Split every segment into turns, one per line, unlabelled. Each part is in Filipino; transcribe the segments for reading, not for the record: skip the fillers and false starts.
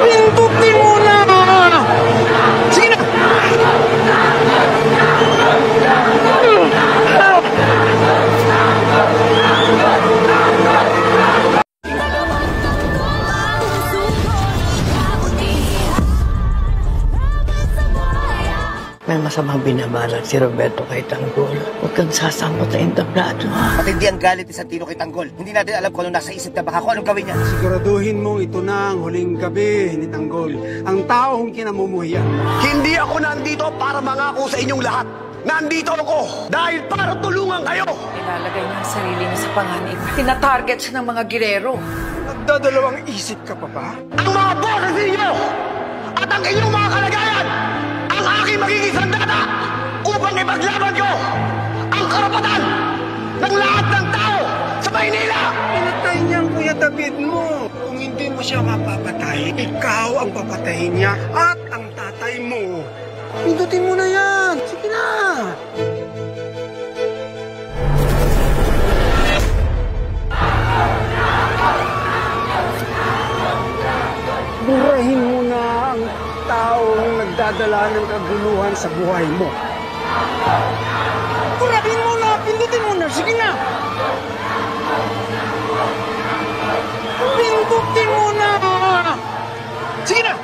Pindutin mo na! Sige na!
May masamang binabalak si Roberto kay Tanggol. Huwag kang sasamot sa entablado.
Matindi ang galit ni Santino kay Tanggol. Hindi natin alam kung ano nasa isip na baka kung anong gawin niya.
Siguraduhin mo ito na ang huling gabi ni Tanggol. Ang taong kinamumuhiyan.
Hindi ako nandito para mangako sa inyong lahat. Nandito ako dahil para tulungan kayo.
Ilalagay niya ang sarili niya sa panganib. Tina-target siya ng mga girero.
Nagdadalawang isip ka pa ba?
Ang mga boses ninyo at ang inyong mga kalagayan ang aking magiging sandata upang ipaglaban ko ang karapatan ng lahat ng tao sa Maynila.
Pinatay niya ang Kuya David mo. Kung hindi mo siya mapapatay, ikaw ang papatayin niya at ang tatay mo. Pindutin mo na yan. Sige na. Burahin mo na ang taong nagdadala ng kaguluhan sa buhay mo. Burahin mo na. Pindutin mo na. Sige na. Pindutin mo na. Sige na.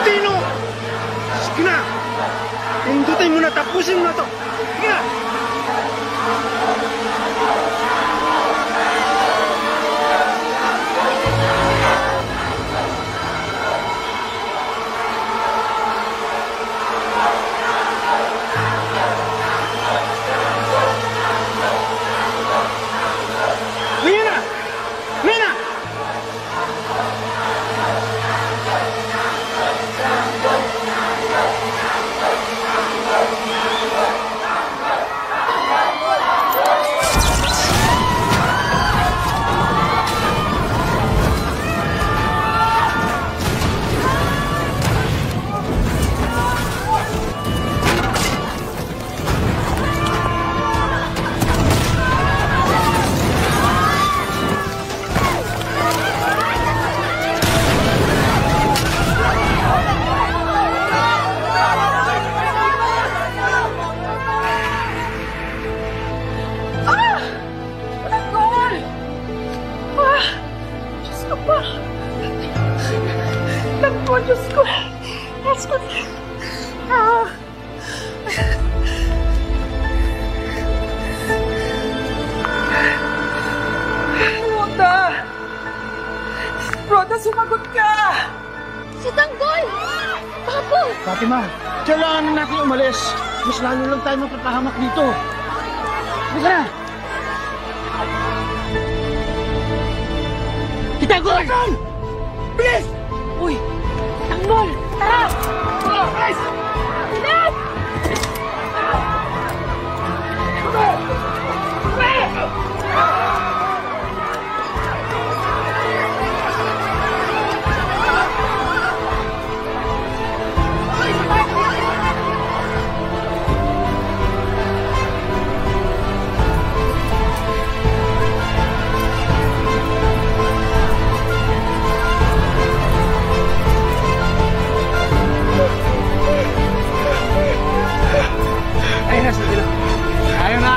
Tino! Sige na! Pindutin mo na, tapusin mo na to! Sige na! Mina! Mina!
Naku, Diyos ko. Diyos ko. Rhoda! Rhoda, sumagot ka!
Si Tanggol! Papo!
Fatima, kailangan na natin umalis. Mas lalo lang tayo mapapahamak dito. Halika na! Si Tanggol! Bilis!
Uy! Tanggol! Tara!
Bilis!
Bilis!
Ayun na, sige lang. Ayun na!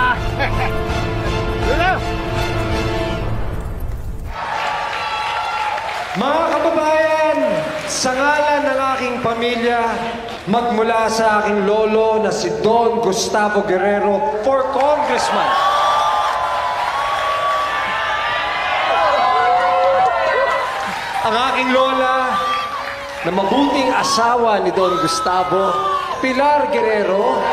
Hello!
Mga kababayan, sa ngalan ng aking pamilya, magmula sa aking lolo na si Don Gustavo Guerrero for Congressman. Ang aking lola na mabuting asawa ni Don Gustavo, Pilar Guerrero.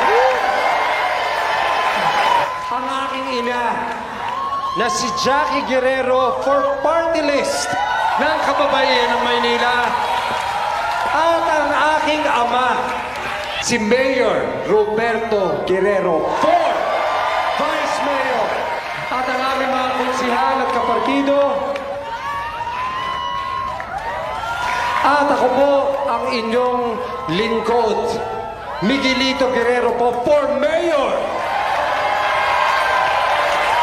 Ang aking ina na si Jackie Guerrero for party list ng kababayan ng Maynila. At ang aking ama, si Mayor Roberto Guerrero for Vice Mayor. At ang aming mga konsihal at kapartido. At ako po ang inyong lingkod, Miguelito Guerrero po for Mayor.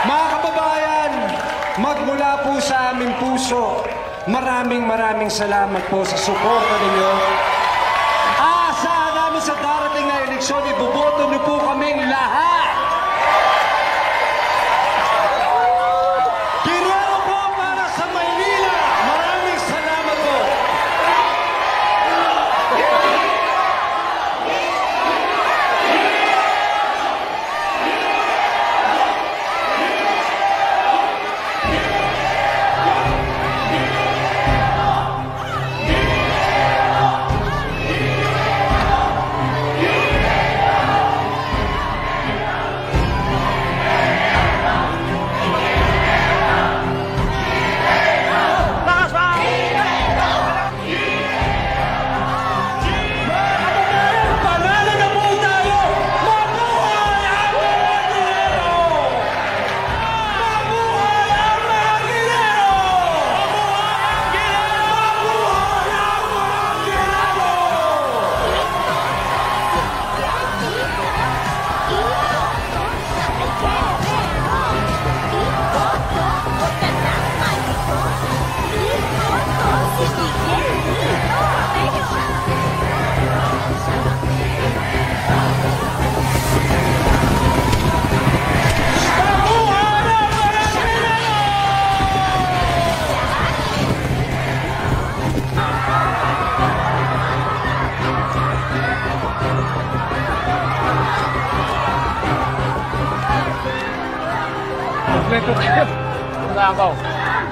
Mga kababayan, magmula po sa aming puso, maraming salamat po sa suporta ninyo. Aasahan namin sa darating na eleksyon, iboboto niyo po kaming lahat. Guerrero po para sa Maynila. Maraming salamat po.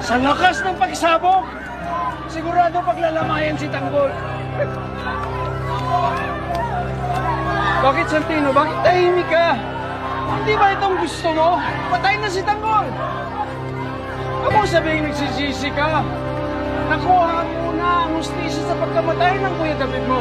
Sa lakas ng pagsabog, sigurado paglalamayan si Tanggol. Bakit, Santino? Bakit tahimik ka? Hindi ba itong gusto mo? Patay na si Tanggol! Huwag mo sabihin nagsisisi ka. Nakuha mo na ang hustisya sa pagkamatay ng Kuya David mo.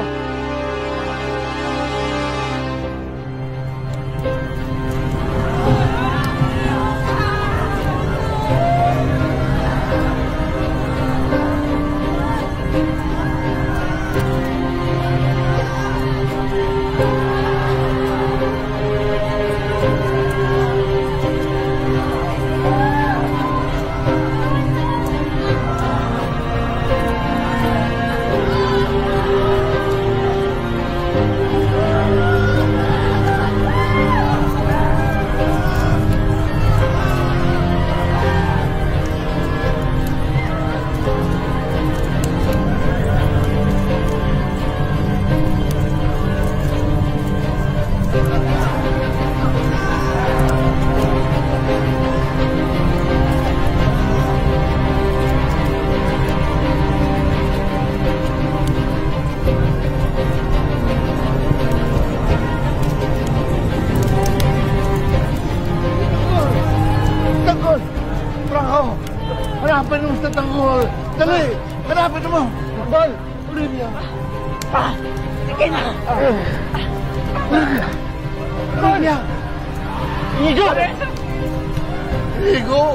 Hanapin mo sa Tanggol! Dali! Hanapin mo! Tanggol! Olivia!
Sige na!
Olivia! Igo! Igo!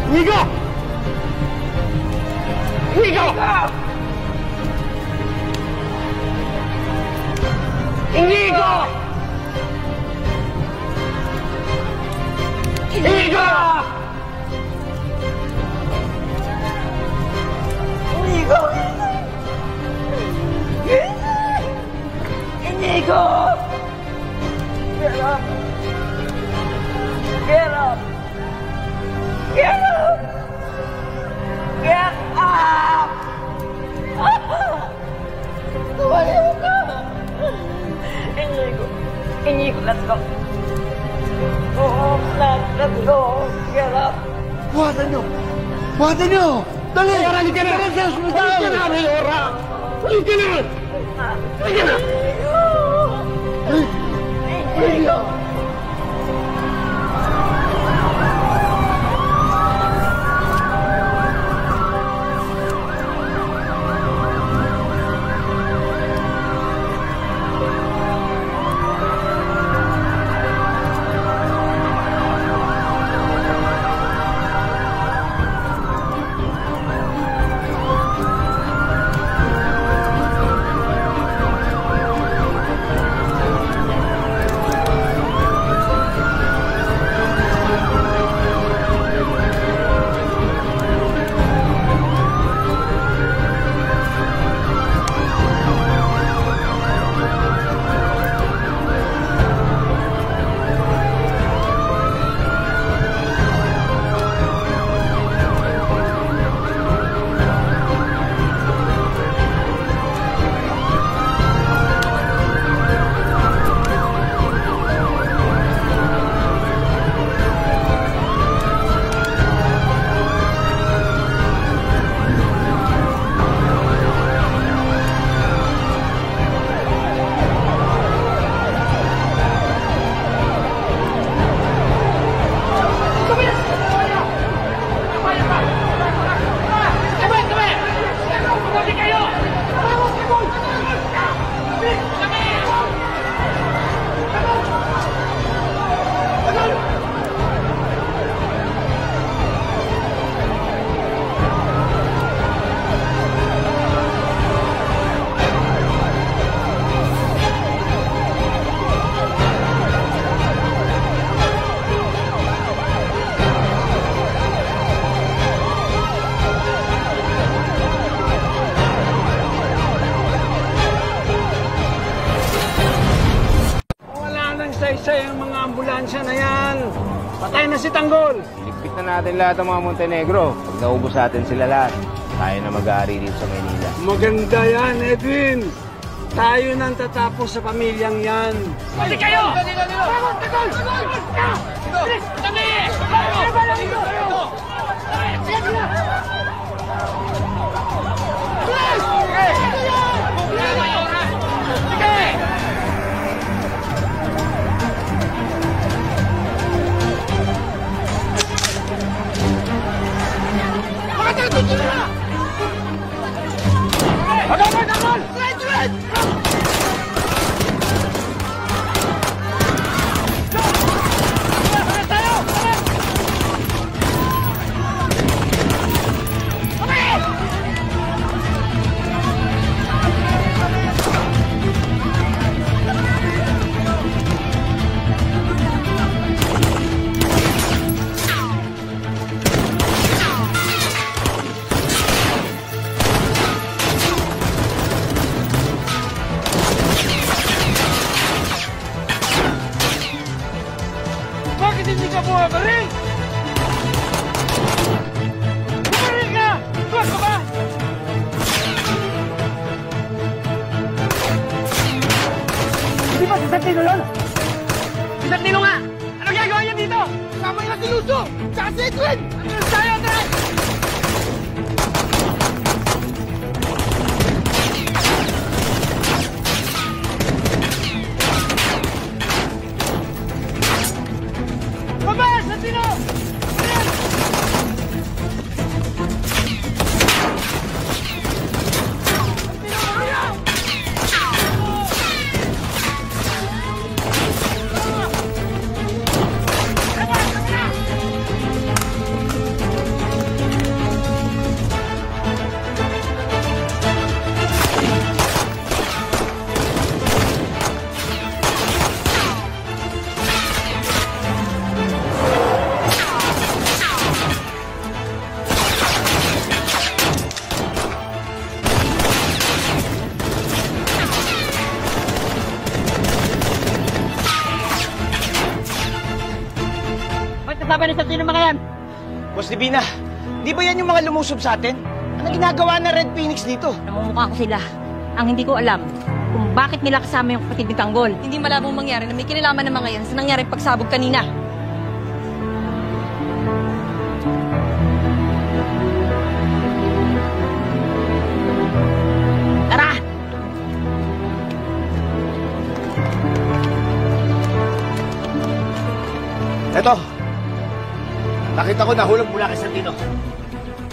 Igo! Igo! Inigo! Inigo!
Inigo! Inigo! Get up! Get up! Get up! Get up! Tumayo ka! Inigo! Inigo, let's go! Oh, let's go! Get up!
Buhatan nyo! Buhatan nyo! Dali! Halika na! Halika na! Halika na! Halika na! Halika na! Halika!
isa yung mga ambulansya na yan. Patay na si Tanggol.
Iligpit na natin lahat ng mga Montenegro. Pag naubos natin sila lahat, tayo na mag-aari dito sa Maynila.
Maganda yan, Edwin. Tayo nang tatapos sa pamilyang yan.
Pwede kayo!
Bakit hindi ka bumabaril? Bumaril ka! Tuwag ka ba? Hindi ba si Santino yun? Si Santino nga! Ano gagawa niya dito? Tama yung si Lucio! Tsaka si Edwin! Ano tayo, Andre? Baba! Santino! Kasama ni Santino mga yan.
Boss Divina, di ba yan yung mga lumusob sa atin? Ano ginagawa ng Red Phoenix dito?
Namumukha ko sila. Ang hindi ko alam kung bakit nila kasama yung kapatid ni Tanggol.
Hindi malabong mangyari na may kinalaman ng mga yan sa nangyaring pagsabog kanina.
Tara!
Eto, nakita ko nahulog mula kay Santino.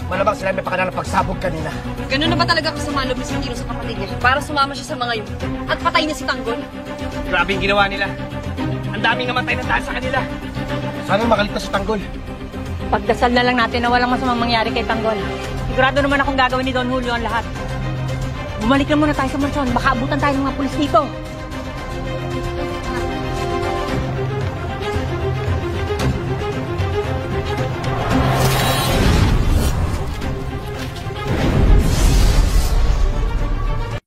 Malamang sila may pakana ng pagsabog kanina.
Ganun na ba talaga kasama loob ni Santino sa kapatid niya para sumama siya sa mga yun at patay niya si Tanggol?
Grabe yung ginawa nila. Ang daming namatay na dahil sa kanila.
Sana makaligtas si Tanggol.
Pagdasal na lang natin na walang masamang mangyari kay Tanggol. Sigurado naman akong gagawin ni Don Julio ang lahat. Bumalik na muna tayo sa mansyon. Baka abutan tayo ng mga pulis dito.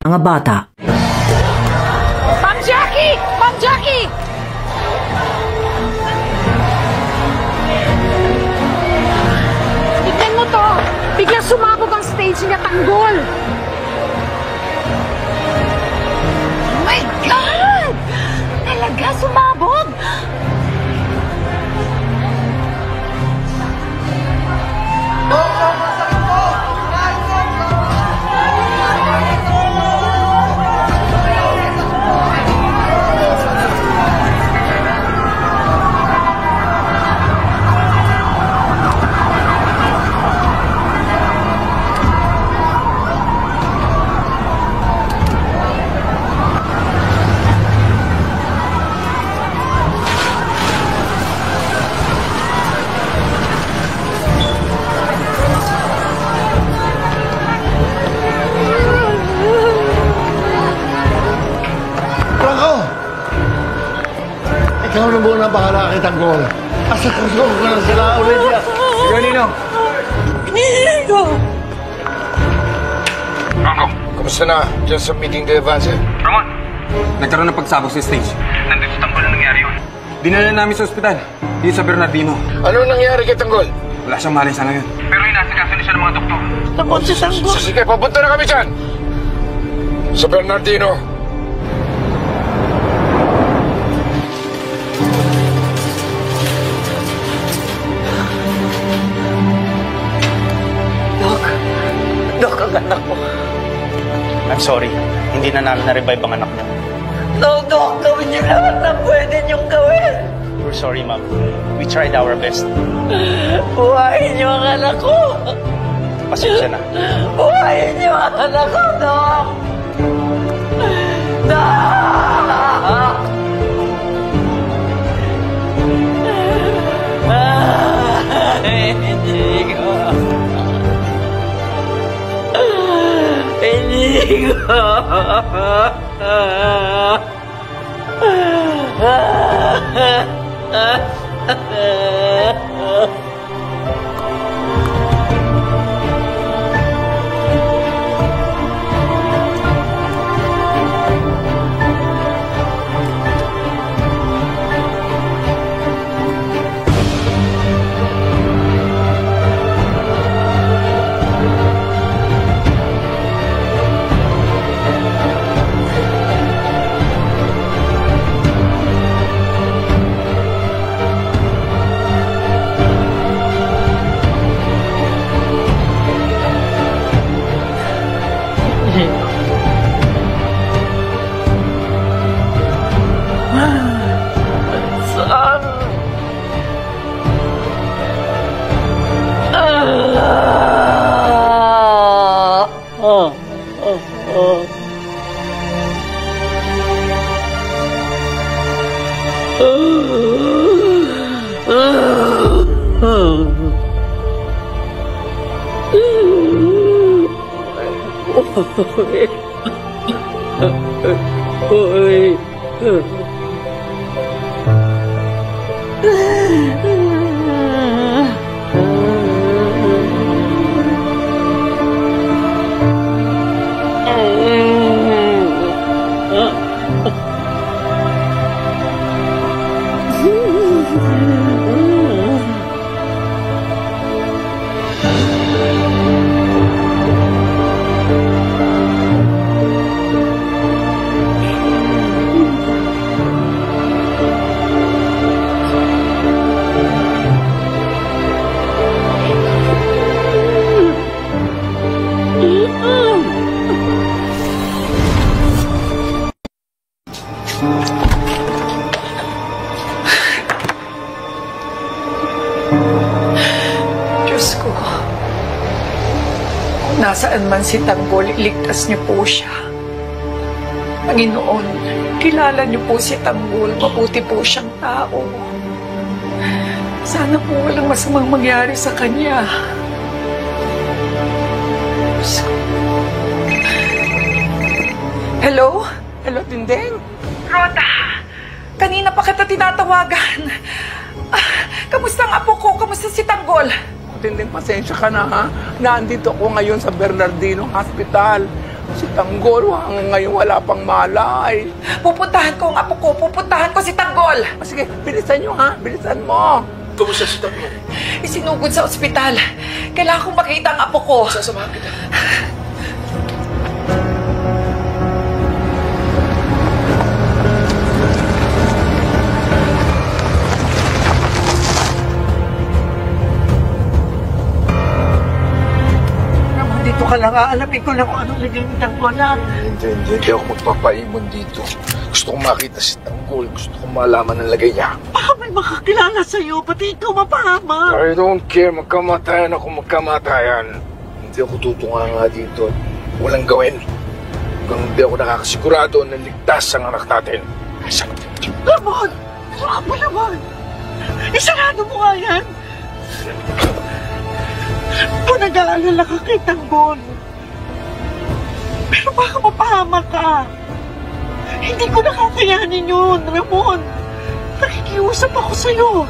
Mga bata.
Ma'am Jackie! Ma'am Jackie! Tignan mo to! Biglang sumabog ang stage niya, Tanggol! Oh my God! Talaga sumabog!
Ikaw na muna bahala kay Tanggol. Asa ko na sila ulit niya.
Ikaw, Ninong.
Rango, kamusta na dyan sa meeting de Advance?
Ramon, nagkaroon ng pagsabog sa stage.
Nandito sa Tanggol na nangyari yun.
Dinala namin sa ospital. Dito sa Bernardino.
Ano nangyari kay Tanggol?
Wala siyang malay sa ngayon. Pero inasikaso na siya ng mga doktor.
Tanggol si Tanggol. Sige, papunta na kami dyan. Sa Bernardino.
Dok, ang anak ko.
I'm sorry. Hindi na namin na-revive ang anak mo.
No, Dok, gawin niyo lahat na pwede niyong gawin.
We're sorry, ma'am. We tried our best.
Buhayin niyo ang anak ko.
Pasensya na.
Buhayin niyo ang anak ko, Dok. Dok! Hindi ko. Inigo!
Diyos ko, kung nasaan man si Tanggol, iligtas niyo po siya. Panginoon, kilala niyo po si Tanggol, mabuti po siyang tao. Sana po walang masamang mangyari sa kanya. Diyos ko. Hello? Hello, Tindeng? Rhoda, kanina pa kita tinatawagan. Kamusta ang apo ko? Kamusta si Tanggol?
Tinding, pasensya ka na, ha? Nandito ako ngayon sa Bernardino Hospital. Si Tanggol, hanggang ngayon wala pang malay.
Pupuntahan ko ang apo ko. Pupuntahan ko si Tanggol.
Sige, bilisan nyo, ha? Bilisan mo. Kumusta si Tanggol?
Isinugod sa ospital. Kailangan kong makita ang apo ko.
Sasamahan kita.
Dito ka lang, aalamin ko lang kung anong lagay ni Tanggol na.
Hindi ako magpapaimon dito. Gusto kong makita si Tanggol. Gusto kong malaman ang lagay niya.
Baka may makakilala sa'yo, pati ikaw mapahama.
I don't care. Magkamatayan ako, magkamatayan. Hindi ako tutunga nga dito. Walang gawin. Hanggang hindi ako nakakasigurado na ligtas ang anak natin.
Ramon! Ramon naman! Isarado mo nga yan! Kung nag-aalala ka kay Tanggol, pero baka mapahama ka. Hindi ko nakakayanin yun, Ramon. Nakikiusap ako sa'yo.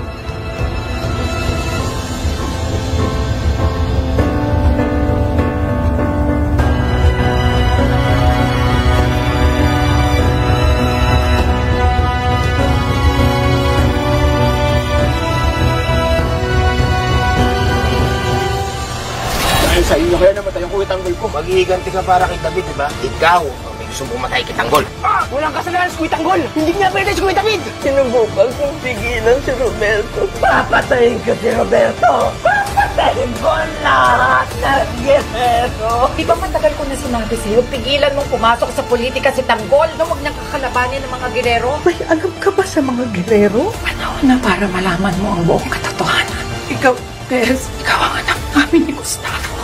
Kuya Tanggol ko. Maghihiganti ka para kay David, di ba? Ikaw ang may gusto pumatay kay Tanggol. Walang kasalanan si Kuya Tanggol! Hindi niya pwede si Kuya David!
Sinubukan kong pigilan si Roberto. Papatayin ko si Roberto! Papatayin ko ang lahat ng Guerrero!
Di ba matagal ko na sinabi sa'yo, pigilan mong pumasok sa politika si Tanggol na huwag niyang kakalabanin ng mga Guerrero?
May alam ka ba sa mga Guerrero?
Panahon na para malaman mo ang buong katotohanan. Ikaw, Tess, ikaw ang anak namin ni Gustavo.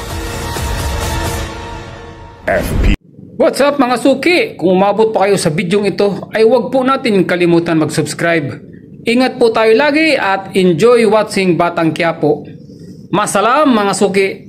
What's up mga suki? Kung umabot pa kayo sa bidyong ito, ay huwag po natin kalimutan mag-subscribe. Ingat po tayo lagi at enjoy watching Batang Quiapo. Masalam mga suki!